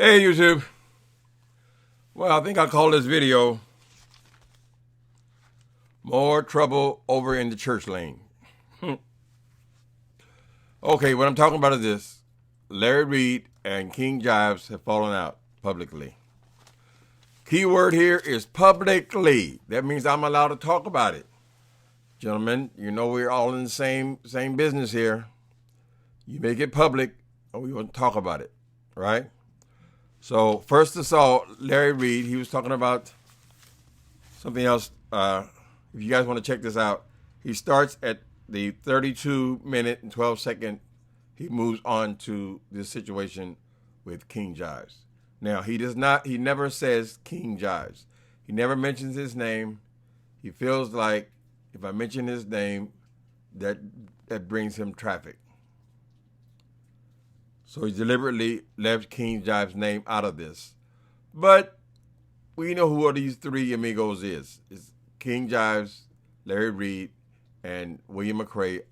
Hey YouTube. Well, I think I'll call this video More Trouble Over in the Church Lane. Okay, what I'm talking about is this. Larry Reid and King Jives have fallen out publicly. Key word here is publicly. That means I'm allowed to talk about it. Gentlemen, you know we're all in the same business here. You make it public and we want to talk about it, right? So first of all, Larry Reid, he was talking about something else. If you guys want to check this out, he starts at the 32-minute and 12-second. He moves on to this situation with King Jives. Now, he never says King Jives. He never mentions his name. He feels like if I mention his name, that brings him traffic. So he deliberately left King Jives' name out of this. But we know who these three amigos is. It's King Jives, Larry Reid, and William McRae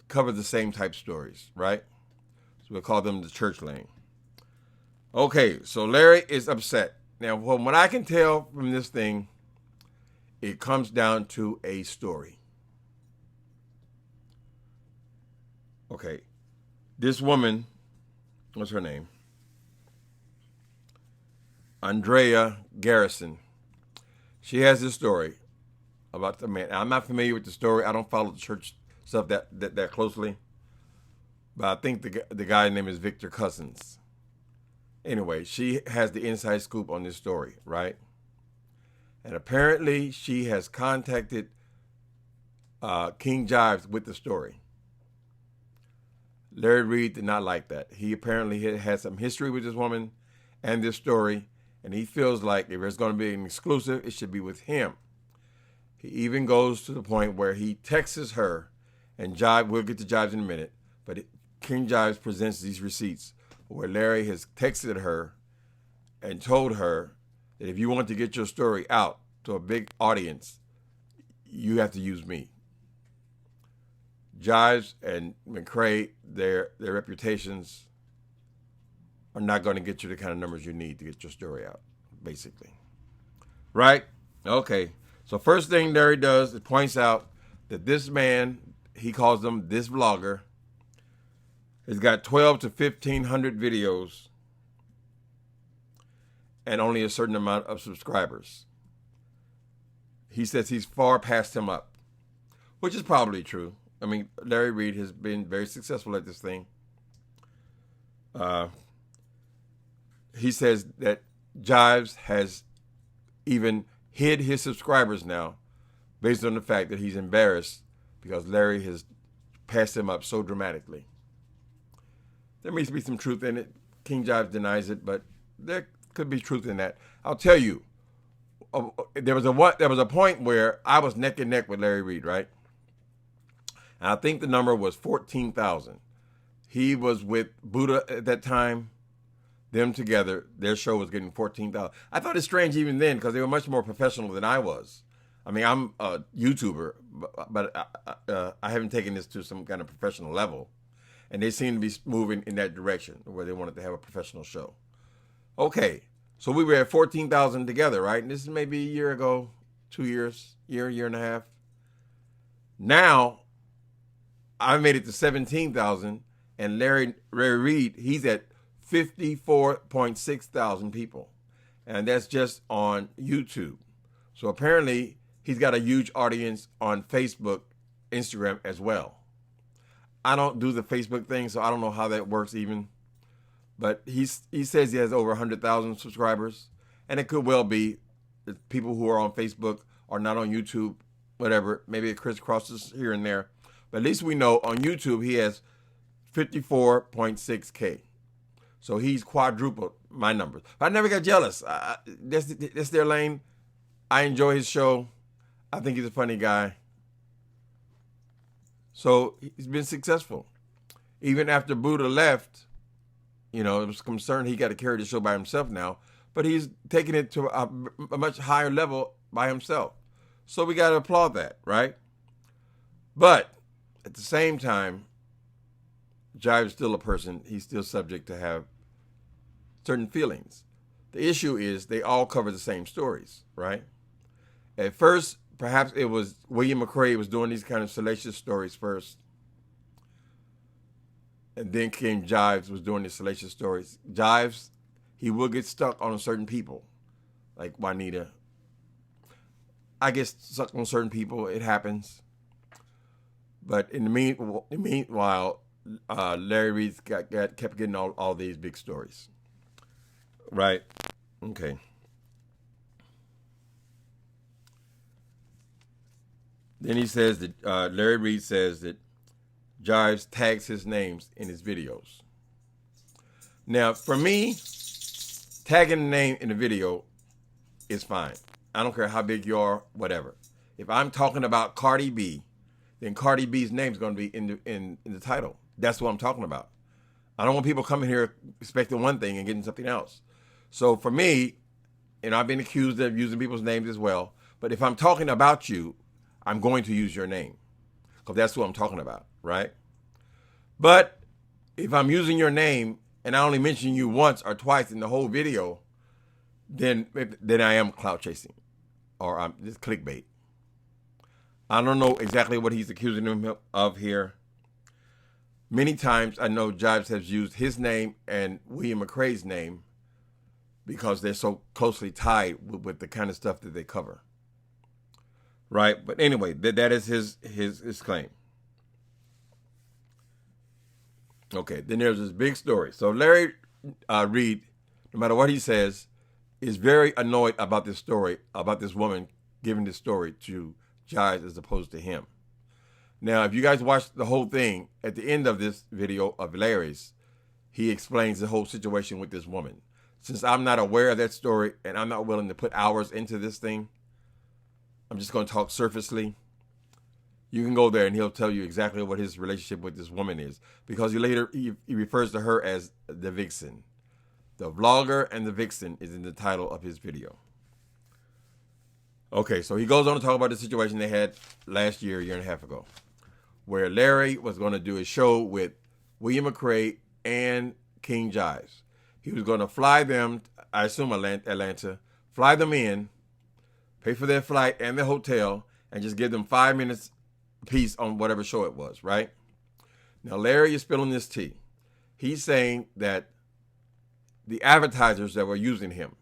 cover the same type stories, right? So we'll call them the church lane. Okay, so Larry is upset. Now, from what I can tell from this thing, it comes down to a story. Okay, this woman, what's her name? Andrea Garrison. She has this story about the man. I'm not familiar with the story. I don't follow the church stuff that closely. But I think the guy's name is Victor Cousins. Anyway, she has the inside scoop on this story, right? And apparently she has contacted King Jives with the story. Larry Reid did not like that. He apparently had some history with this woman and this story, and he feels like if there's going to be an exclusive, it should be with him. He even goes to the point where he texts her, and Jives, we'll get to Jives in a minute, but King Jives presents these receipts where Larry has texted her and told her that if you want to get your story out to a big audience, you have to use me. Jives and McRae, their reputations are not going to get you the kind of numbers you need to get your story out, basically. Right? Okay. So first thing Larry does is points out that this man, he calls them this vlogger, has got 12 to 1,500 videos and only a certain amount of subscribers. He says he's far past him up, which is probably true. I mean, Larry Reid has been very successful at this thing. He says that Jives has even hid his subscribers now based on the fact that he's embarrassed because Larry has passed him up so dramatically. There may be some truth in it. King Jives denies it, but there could be truth in that. I'll tell you, there was a point where I was neck and neck with Larry Reid, right? And I think the number was 14,000. He was with Buddha at that time. Them together, their show was getting 14,000. I thought it's strange even then because they were much more professional than I was. I mean, I'm a YouTuber, but I haven't taken this to some kind of professional level. And they seem to be moving in that direction where they wanted to have a professional show. Okay, so we were at 14,000 together, right? And this is maybe a year ago, 2 years, year and a half. Now, I made it to 17,000, and Larry Reid, he's at 54.6 thousand people. And that's just on YouTube. So apparently, he's got a huge audience on Facebook, Instagram as well. I don't do the Facebook thing, so I don't know how that works even. But he says he has over 100,000 subscribers. And it could well be that people who are on Facebook are not on YouTube, whatever. Maybe it crisscrosses here and there. But at least we know on YouTube he has 54.6K. So he's quadrupled my numbers. But I never got jealous. That's their lane. I enjoy his show. I think he's a funny guy. So he's been successful. Even after Buddha left, it was concerned he got to carry the show by himself now. But he's taking it to a much higher level by himself. So we got to applaud that, right? But at the same time, Jives is still a person. He's still subject to have certain feelings. The issue is they all cover the same stories, right? At first, perhaps it was William McRae was doing these kind of salacious stories first. And then came Jives was doing the salacious stories. Jives, he will get stuck on certain people, like Juanita. I get stuck on certain people. It happens. But in the meanwhile, Larry Reid kept getting all these big stories. Right? Okay. Then he says that Larry Reid says that Jives tags his names in his videos. Now, for me, tagging the name in the video is fine. I don't care how big you are, whatever. If I'm talking about Cardi B, then Cardi B's name is going to be in the title. That's what I'm talking about. I don't want people coming here expecting one thing and getting something else. So for me, and I've been accused of using people's names as well, but if I'm talking about you, I'm going to use your name because that's what I'm talking about, right? But if I'm using your name and I only mention you once or twice in the whole video, then I am clout chasing or I'm just clickbait. I don't know exactly what he's accusing him of here. Many times I know Jives has used his name and William McRae's name because they're so closely tied with the kind of stuff that they cover. Right? But anyway, that is his claim. Okay, then there's this big story. So Larry Reid, no matter what he says, is very annoyed about this story, about this woman giving this story to Jives as opposed to him. Now, if you guys watch the whole thing, at the end of this video of Larry's, he explains the whole situation with this woman. Since I'm not aware of that story and I'm not willing to put hours into this thing, I'm just going to talk surfacely. You can go there and he'll tell you exactly what his relationship with this woman is. Because he refers to her as the vixen. The vlogger and the vixen is in the title of his video. Okay, so he goes on to talk about the situation they had last year, a year and a half ago, where Larry was going to do a show with William McRae and King Jives. He was going to fly them, I assume Atlanta, fly them in, pay for their flight and their hotel, and just give them 5 minutes apiece on whatever show it was, right? Now, Larry is spilling this tea. He's saying that the advertisers that were using him,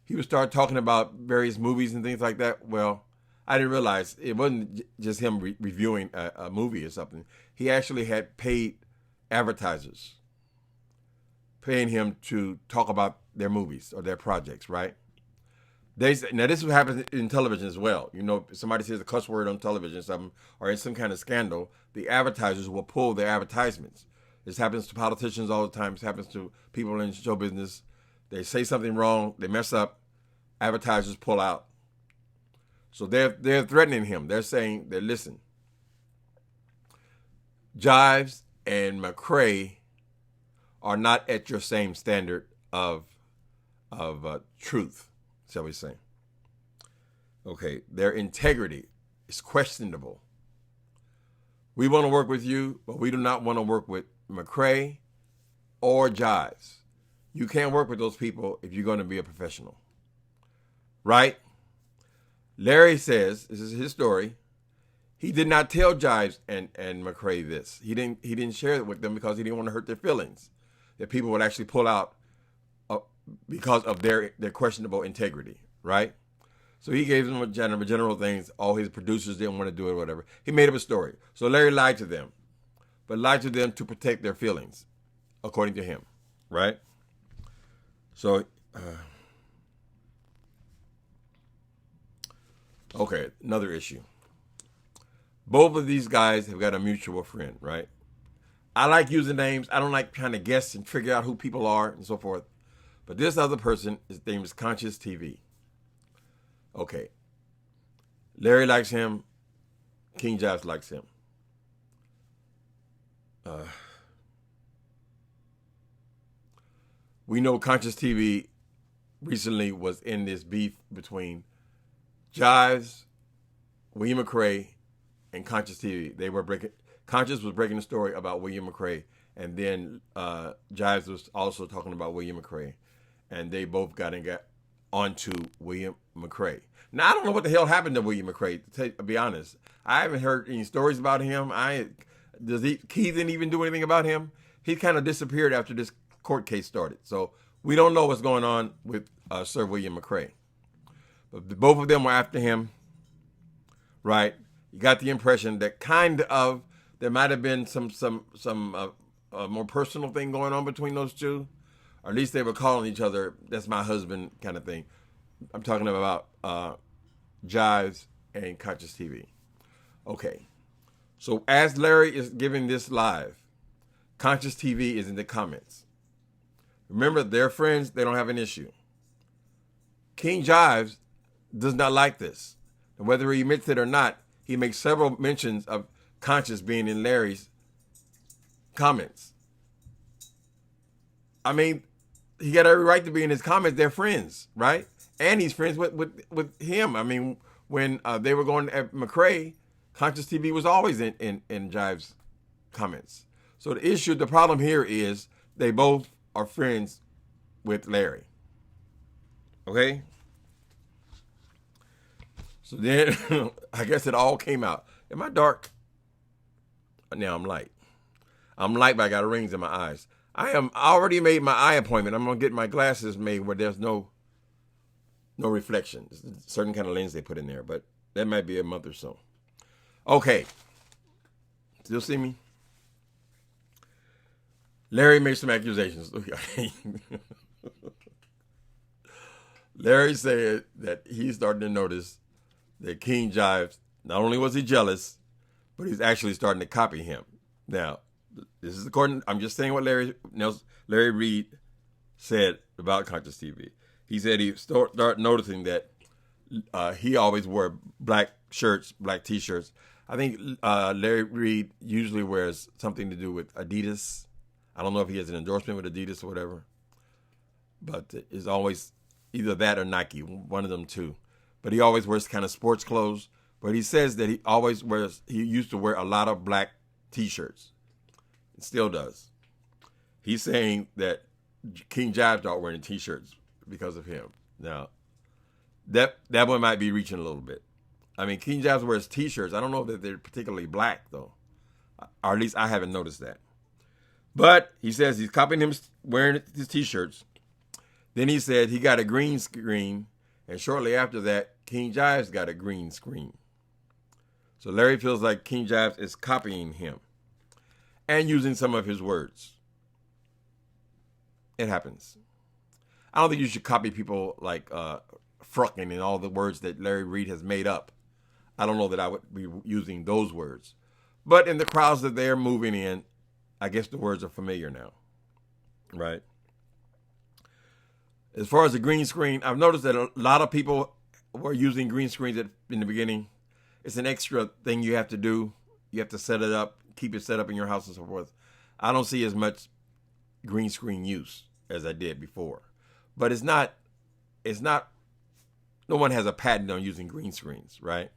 he would start talking about various movies and things like that. Well, I didn't realize it wasn't just him reviewing a movie or something. He actually had paid advertisers paying him to talk about their movies or their projects, right? Now, this happens in television as well. You know, if somebody says a cuss word on television or something, or in some kind of scandal, the advertisers will pull their advertisements. This happens to politicians all the time. This happens to people in show business. They say something wrong, they mess up, advertisers pull out. So they're threatening him. They're saying that, listen, Jives and McRae are not at your same standard of truth, shall we say. Okay, their integrity is questionable. We want to work with you, but we do not want to work with McRae or Jives. You can't work with those people if you're going to be a professional. Right? Larry says, this is his story, he did not tell Jives and McRae this. He didn't share it with them because he didn't want to hurt their feelings. That people would actually pull out because of their questionable integrity, right? So he gave them general things. All his producers didn't want to do it or whatever. He made up a story. So Larry lied to them, but lied to them to protect their feelings, according to him, right? So, okay, another issue. Both of these guys have got a mutual friend, right? I like using names. I don't like trying to guess and figure out who people are and so forth. But this other person, his name is Conscious TV. Okay. Larry likes him. King Jives likes him. We know Conscious TV recently was in this beef between Jives, William McRae, and Conscious TV. Conscious was breaking the story about William McRae and then Jives was also talking about William McRae, and they both got onto William McRae. Now I don't know what the hell happened to William McRae. To be honest, I haven't heard any stories about him. Keith didn't even do anything about him. He kind of disappeared after this court case started. So we don't know what's going on with Sir William McRae. But both of them were after him, right? You got the impression that there might have been some more personal thing going on between those two, or at least they were calling each other, "That's my husband" kind of thing. I'm talking about Jives and Conscious TV. Okay, so as Larry is giving this live, Conscious TV is in the comments. Remember, they're friends. They don't have an issue. King Jives does not like this. And whether he admits it or not, he makes several mentions of Conscious being in Larry's comments. I mean, he got every right to be in his comments. They're friends, right? And he's friends with him. I mean, when they were going at McRae, Conscious TV was always in Jives' comments. So the problem here is they both are friends with Larry. Okay? So then, I guess it all came out. Am I dark? Now I'm light. I'm light, but I got rings in my eyes. I already made my eye appointment. I'm going to get my glasses made where there's no reflection. It's a certain kind of lens they put in there, but that might be a month or so. Okay. Still see me? Larry made some accusations. Larry said that he's starting to notice that King Jives, not only was he jealous, but he's actually starting to copy him. Now, this is according, I'm just saying what Larry Reid said about Conscious TV. He said he started noticing that he always wore black shirts, black T-shirts. I think Larry Reid usually wears something to do with Adidas. I don't know if he has an endorsement with Adidas or whatever, but it's always either that or Nike, one of them two. But he always wears kind of sports clothes. But he says that he used to wear a lot of black T-shirts. It still does. He's saying that King Jives started wearing T-shirts because of him. Now, that one might be reaching a little bit. I mean, King Jives wears T-shirts. I don't know that they're particularly black, though. Or at least I haven't noticed that. But he says he's copying him wearing his T-shirts. Then he said he got a green screen, and shortly after that, King Jives got a green screen. So Larry feels like King Jives is copying him and using some of his words. It happens. I don't think you should copy people like frucking and all the words that Larry Reid has made up. I don't know that I would be using those words. But in the crowds that they're moving in, I guess the words are familiar now, right? As far as the green screen, I've noticed that a lot of people were using green screens in the beginning. It's an extra thing you have to do. You have to set it up, keep it set up in your house and so forth. I don't see as much green screen use as I did before. But it's not, no one has a patent on using green screens, right?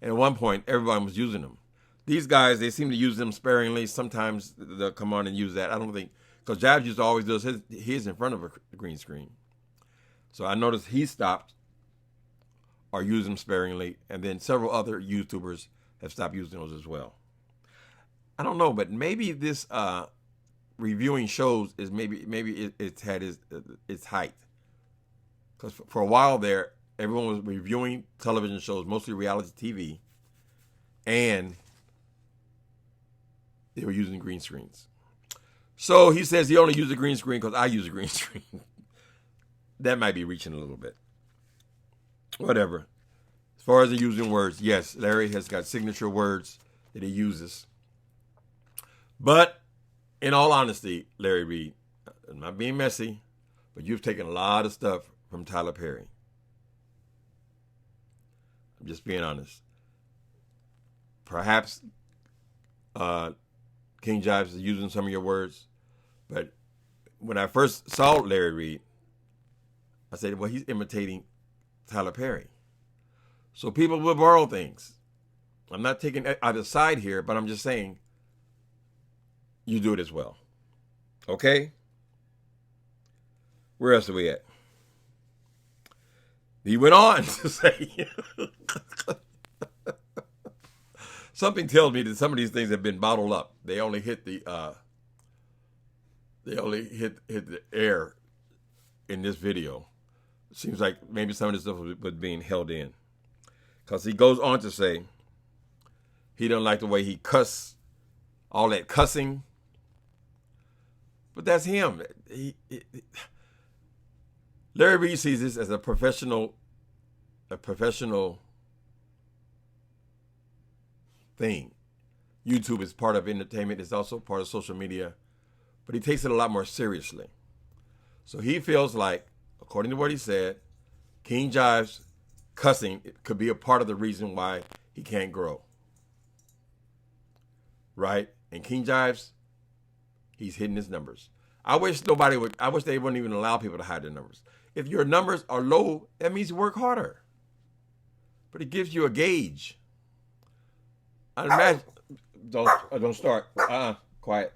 And at one point, everyone was using them. These guys, they seem to use them sparingly. Sometimes they'll come on and use that. I don't think, because Jives used to always do his in front of a green screen. So I noticed he stopped or used them sparingly, and then several other YouTubers have stopped using those as well. I don't know, but maybe this reviewing shows is maybe it's had its height. Because for a while there, everyone was reviewing television shows, mostly reality TV, and they were using green screens. So he says he only used a green screen because I use a green screen. That might be reaching a little bit. Whatever. As far as the using words, yes, Larry has got signature words that he uses. But in all honesty, Larry Reid, I'm not being messy, but you've taken a lot of stuff from Tyler Perry. I'm just being honest. Perhaps King Jives is using some of your words, but when I first saw Larry Reid, I said, well, he's imitating Tyler Perry. So people will borrow things. I'm not taking either side here, but I'm just saying you do it as well. Okay? Where else are we at? He went on to say, something tells me that some of these things have been bottled up. They only hit the air in this video. It seems like maybe some of this stuff was being held in. Because he goes on to say he doesn't like the way he cuss, all that cussing. But that's him. Larry Reid sees this as a professional thing. YouTube is part of entertainment. It's also part of social media. But he takes it a lot more seriously. So he feels like, according to what he said, King Jives cussing could be a part of the reason why he can't grow. Right? And King Jives, he's hitting his numbers. I wish they wouldn't even allow people to hide their numbers. If your numbers are low, that means you work harder. But it gives you a gauge. I imagine. Don't start. Quiet.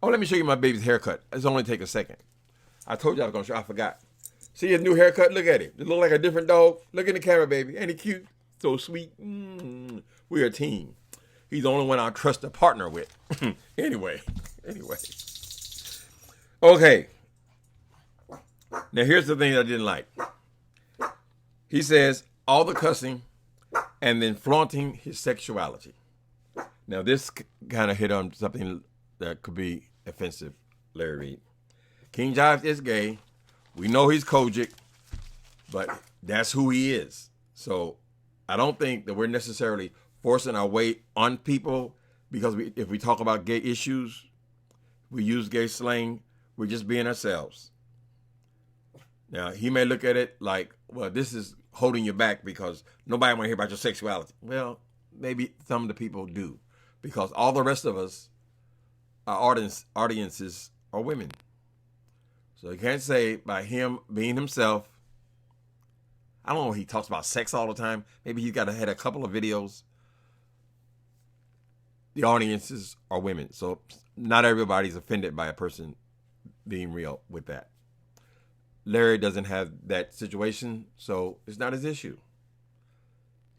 Oh, let me show you my baby's haircut. It's only take a second. I told you I was gonna show. I forgot. See his new haircut? Look at it. It look like a different dog. Look in the camera, baby. Ain't he cute? So sweet. We're a team. He's the only one I trust to partner with. Anyway. Okay. Now here's the thing I didn't like. He says all the cussing and then flaunting his sexuality. Now this kind of hit on something that could be offensive, Larry Reid. King Jives is gay. We know he's Kojic, but that's who he is. So I don't think that we're necessarily forcing our way on people because if we talk about gay issues, we use gay slang, we're just being ourselves. Now, he may look at it like, well, this is holding you back because nobody want to hear about your sexuality. Well, maybe some of the people do because all the rest of us, our audiences are women. So you can't say by him being himself. I don't know if he talks about sex all the time. Maybe he's had a couple of videos. The audiences are women. So not everybody's offended by a person being real with that. Larry doesn't have that situation, so it's not his issue.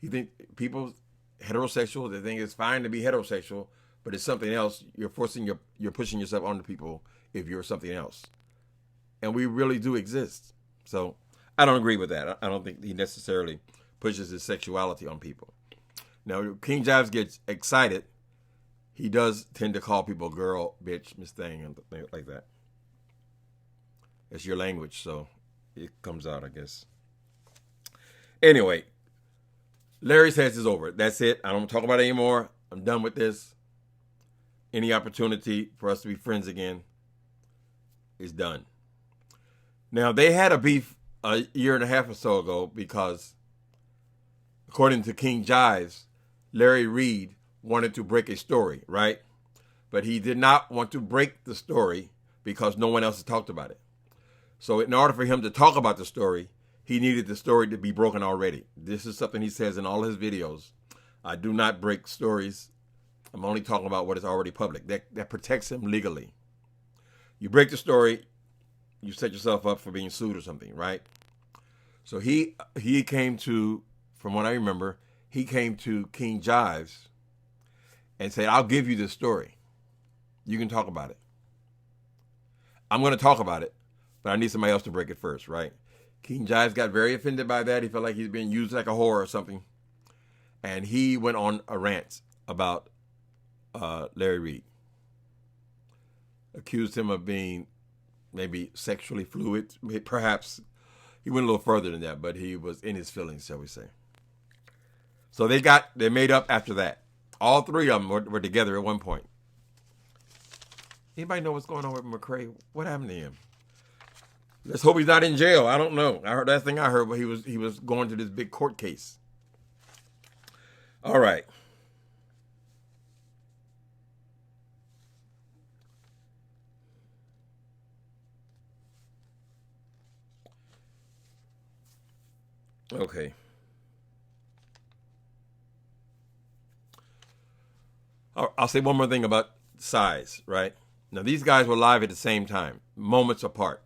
He think people heterosexual, they think it's fine to be heterosexual, but it's something else. You're pushing yourself onto people if you're something else. And we really do exist. So I don't agree with that. I don't think he necessarily pushes his sexuality on people. Now, King Jives gets excited. He does tend to call people girl, bitch, Miss Thing, and things like that. It's your language, so it comes out, I guess. Anyway, Larry says it's over. That's it. I don't talk about it anymore. I'm done with this. Any opportunity for us to be friends again is done. Now, they had a beef a year and a half or so ago because, according to King Jives, Larry Reid wanted to break a story, right? But he did not want to break the story because no one else had talked about it. So in order for him to talk about the story, he needed the story to be broken already. This is something he says in all his videos. I do not break stories. I'm only talking about what is already public. That protects him legally. You break the story, you set yourself up for being sued or something, right? So he came to, from what I remember, he came to King Jives and said, I'll give you this story. You can talk about it. I'm going to talk about it, but I need somebody else to break it first, right? King Jives got very offended by that. He felt like he's being used like a whore or something. And he went on a rant about Larry Reid. Accused him of being maybe sexually fluid. Perhaps he went a little further than that, but he was in his feelings, shall we say. So they made up after that. All three of them were together at one point. Anybody know what's going on with McCrae? What happened to him? Let's hope he's not in jail. I don't know. I heard that thing I heard, but he was going to this big court case. All right. Okay. I'll say one more thing about size, right? Now, these guys were live at the same time, moments apart.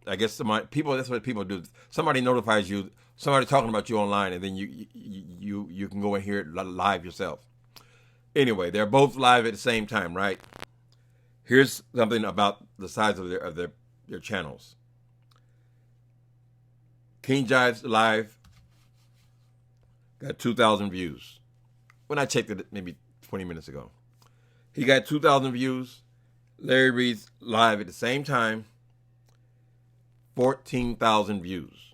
I guess that's what people do. Somebody notifies you, somebody talking about you online, and then you can go and hear it live yourself. Anyway, they're both live at the same time, right? Here's something about the size of their channels. King Jives Live got 2,000 views. When I checked it maybe 20 minutes ago. He got 2,000 views. Larry Reid's live at the same time, 14,000 views.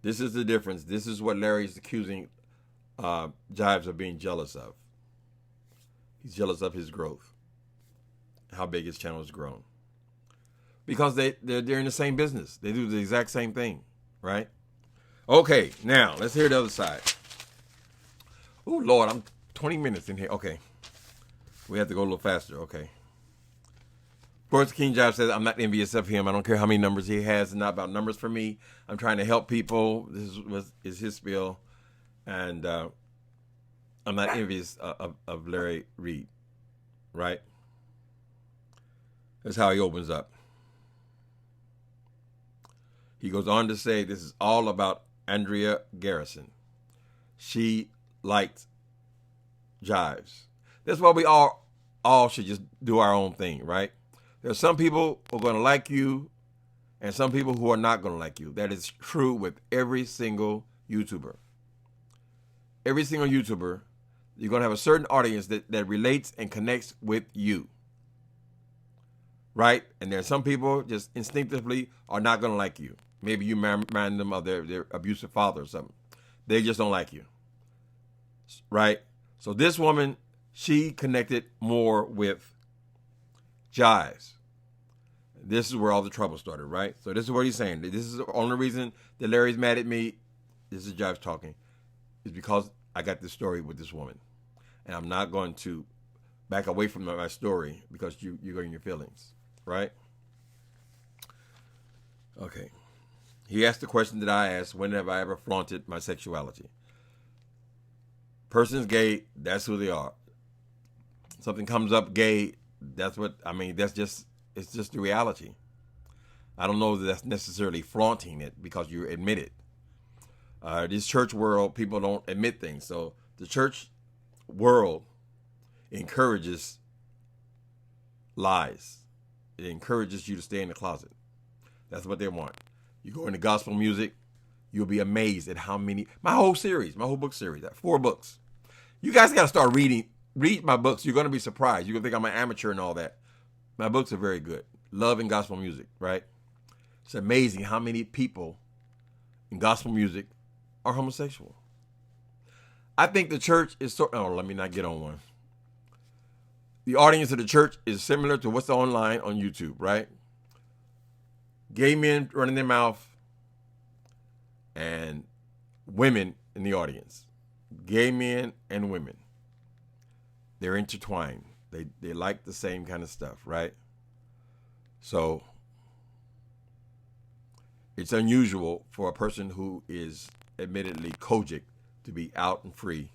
This is the difference. This is what Larry's accusing Jives of being jealous of. He's jealous of his growth, how big his channel has grown. Because they're in the same business. They do the exact same thing, right? Okay, now let's hear the other side. Oh, Lord, I'm 20 minutes in here. Okay. We have to go a little faster. Okay. Of course, King Jives says, I'm not envious of him. I don't care how many numbers he has. It's not about numbers for me. I'm trying to help people. This is his spiel. And I'm not envious of Larry Reid, right? That's how he opens up. He goes on to say this is all about Andrea Garrison. She liked Jives. That's why we all should just do our own thing, right? There's some people who are going to like you and some people who are not going to like you. That is true with every single YouTuber. Every single YouTuber, you're going to have a certain audience that relates and connects with you. Right? And there's some people just instinctively are not going to like you. Maybe you remind them of their abusive father or something. They just don't like you. Right? So this woman, she connected more with Jives. This is where all the trouble started, right? So this is what he's saying. This is the only reason that Larry's mad at me. This is Jives talking. Is because I got this story with this woman. And I'm not going to back away from my story because you're getting your feelings, right? Okay. He asked the question that I asked, when have I ever flaunted my sexuality? Person's gay, that's who they are. Something comes up gay, that's what, I mean, it's just the reality. I don't know that that's necessarily flaunting it because you admit it. This church world, people don't admit things. So the church world encourages lies. It encourages you to stay in the closet. That's what they want. You go into gospel music, you'll be amazed at how many, my whole book series, 4 books. You guys got to start read my books. You're going to be surprised. You're going to think I'm an amateur and all that. My books are very good. Love and gospel music, right? It's amazing how many people in gospel music are homosexual. I think the church is let me not get on one. The audience of the church is similar to what's online on YouTube, right? Gay men running their mouth and women in the audience. Gay men and women. They're intertwined. They like the same kind of stuff, right? So it's unusual for a person who is admittedly kojic to be out and free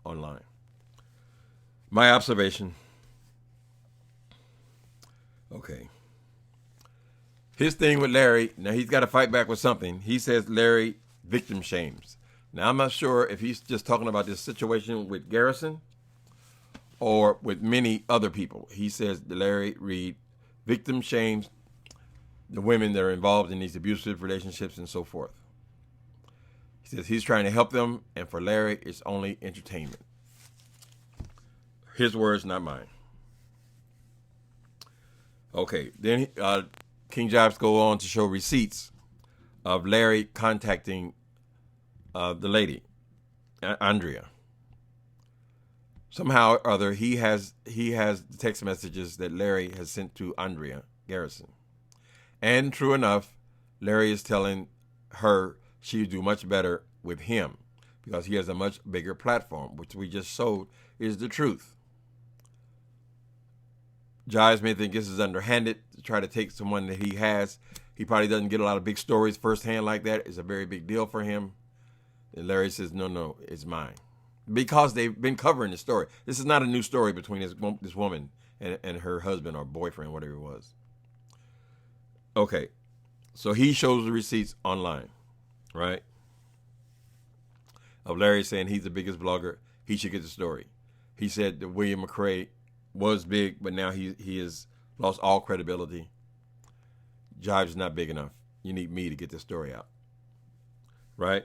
online. My observation. Okay. His thing with Larry, now he's got to fight back with something. He says Larry victim shames. Now I'm not sure if he's just talking about this situation with Garrison or with many other people. He says Larry Reid victim shames the women that are involved in these abusive relationships and so forth. He says he's trying to help them, and for Larry, it's only entertainment. His words, not mine. Okay, then King Jives go on to show receipts of Larry contacting the lady, Andrea. Somehow or other, he has text messages that Larry has sent to Andrea Garrison. And true enough, Larry is telling her she would do much better with him because he has a much bigger platform, which we just showed is the truth. Jives may think this is underhanded to try to take someone that he has. He probably doesn't get a lot of big stories firsthand like that. It's a very big deal for him. And Larry says, no, it's mine. because they've been covering the story. This is not a new story between this woman and her husband or boyfriend, whatever it was. Okay, so he shows the receipts online, right? Of Larry saying he's the biggest blogger. He should get the story. He said that William McRae was big, but now he has lost all credibility. Jives is not big enough. You need me to get this story out, right?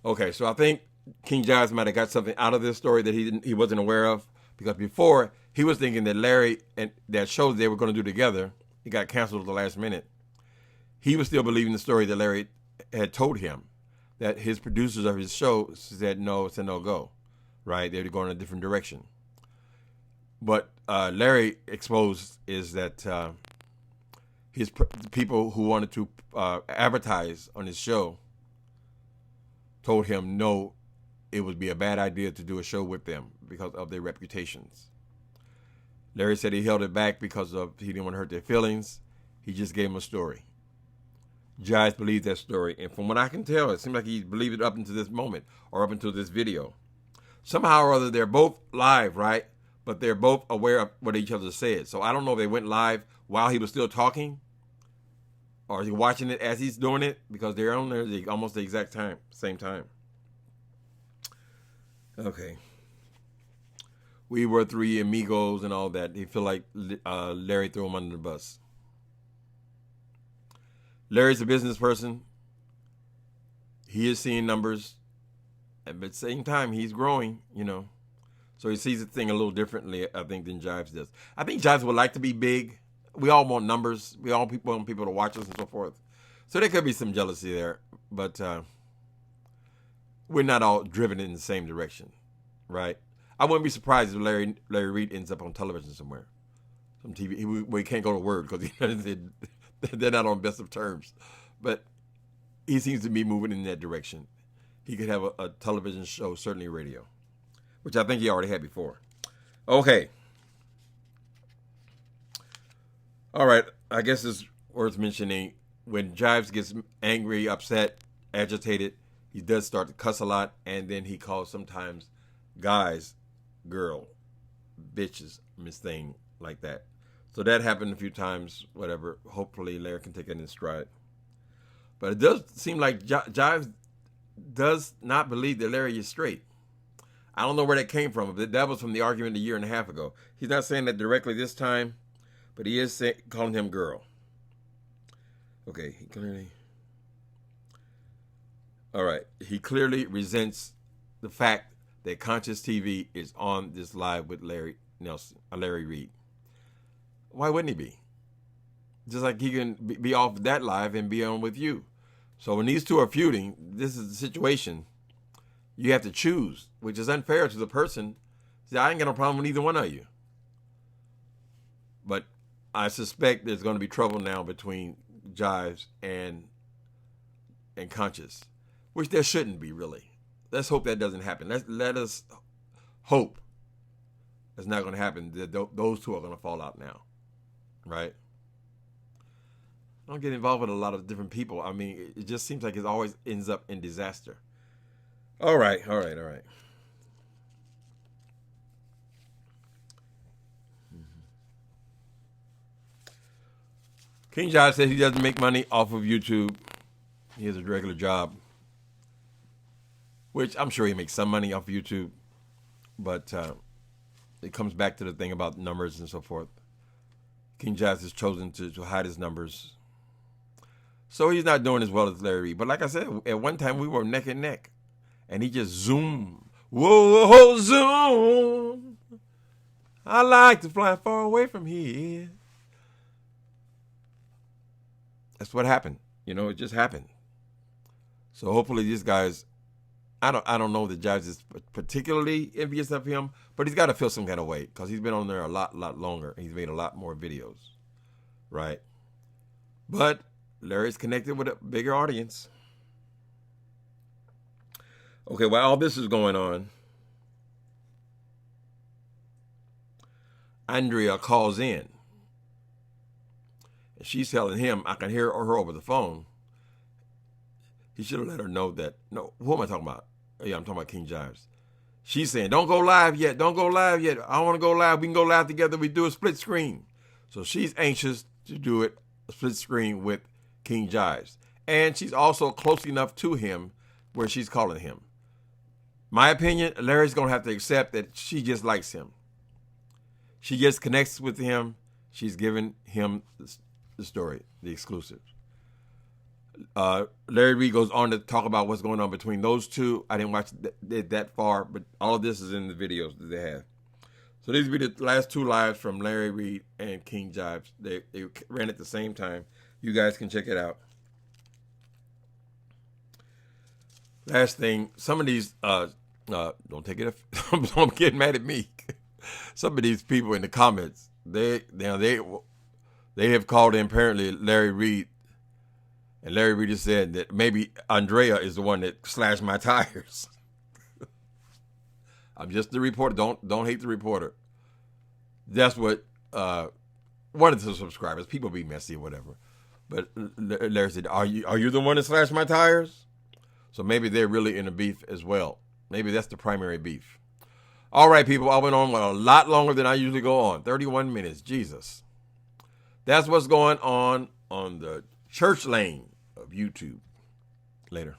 Okay, so I think King Jives might have got something out of this story that he wasn't aware of, because before he was thinking that Larry and that show they were going to do together, it got canceled at the last minute. He was still believing the story that Larry had told him, that his producers of his show said no, it's a no-go, right? They were going in a different direction. But Larry exposed is that his people who wanted to advertise on his show told him no, it would be a bad idea to do a show with them because of their reputations. Larry said he held it back because he didn't want to hurt their feelings. He just gave them a story. Jives believed that story, and from what I can tell, it seems like he believed it up until this moment, or up until this video. Somehow or other, they're both live, right? But they're both aware of what each other said. So I don't know if they went live while he was still talking, or is he watching it as he's doing it, because they're on there almost the exact same time. Okay. We were three amigos and all that. They feel like Larry threw him under the bus. Larry's a business person. He is seeing numbers. But at the same time, he's growing, So he sees the thing a little differently, I think, than Jives does. I think Jives would like to be big. We all want numbers. We all want people to watch us and so forth. So there could be some jealousy there. But we're not all driven in the same direction, right? I wouldn't be surprised if Larry Reid ends up on television somewhere. Some TV. He can't go to Word because they're not on best of terms. But he seems to be moving in that direction. He could have a television show, certainly radio, which I think he already had before. Okay. All right. I guess it's worth mentioning when Jives gets angry, upset, agitated, he does start to cuss a lot, and then he calls sometimes guys, girl, bitches, miss thing, like that. So that happened a few times, whatever. Hopefully Larry can take it in stride. But it does seem like Jives does not believe that Larry is straight. I don't know where that came from. That was from the argument a year and a half ago. He's not saying that directly this time, but he is calling him girl. Okay, he clearly... All right, he clearly resents the fact that Conscious TV is on this live with Larry Reid. Why wouldn't he be? Just like he can be off that live and be on with you. So when these two are feuding, this is the situation. You have to choose, which is unfair to the person. See, I ain't got no problem with either one of you. But I suspect there's going to be trouble now between Jives and Conscious, which there shouldn't be, really. Let's hope that doesn't happen. Let us hope that's not going to happen. That those two are going to fall out now, right? I don't get involved with a lot of different people. I mean, it just seems like it always ends up in disaster. All right. King Jives says he doesn't make money off of YouTube. He has a regular job, which I'm sure he makes some money off of YouTube, but it comes back to the thing about numbers and so forth. King Jives has chosen to hide his numbers, so he's not doing as well as Larry Reid. But like I said, at one time we were neck and neck, and he just zoomed. Whoa, zoom! I like to fly far away from here. That's what happened. It just happened. So hopefully these guys, I don't know that Jives is particularly envious of him, but he's got to feel some kind of way because he's been on there a lot longer and he's made a lot more videos, right? But Larry's connected with a bigger audience. Okay, while all this is going on, Andrea calls in And she's telling him, I can hear her over the phone. He should have let her know that. No, who am I talking about? Yeah, I'm talking about King Jives. She's saying, don't go live yet. Don't go live yet. I want to go live. We can go live together. We do a split screen. So she's anxious to do it, a split screen with King Jives. And she's also close enough to him where she's calling him. My opinion, Larry's going to have to accept that she just likes him. She just connects with him. She's giving him the story, the exclusive. Larry Reid goes on to talk about what's going on between those two. I didn't watch it that far, but all of this is in the videos that they have. So these will be the last two lives from Larry Reid and King Jives. They ran at the same time. You guys can check it out. Last thing, some of these, don't take it, don't get mad at me. Some of these people in the comments, they have called in apparently Larry Reid, and Larry Reid has said that maybe Andrea is the one that slashed my tires. I'm just the reporter. Don't hate the reporter. That's what one of the subscribers. People be messy or whatever, but Larry said, "Are you the one that slashed my tires?" So maybe they're really in a beef as well. Maybe that's the primary beef. All right, people, I went on a lot longer than I usually go on. 31 minutes, Jesus. That's what's going on the church lane of YouTube. Later.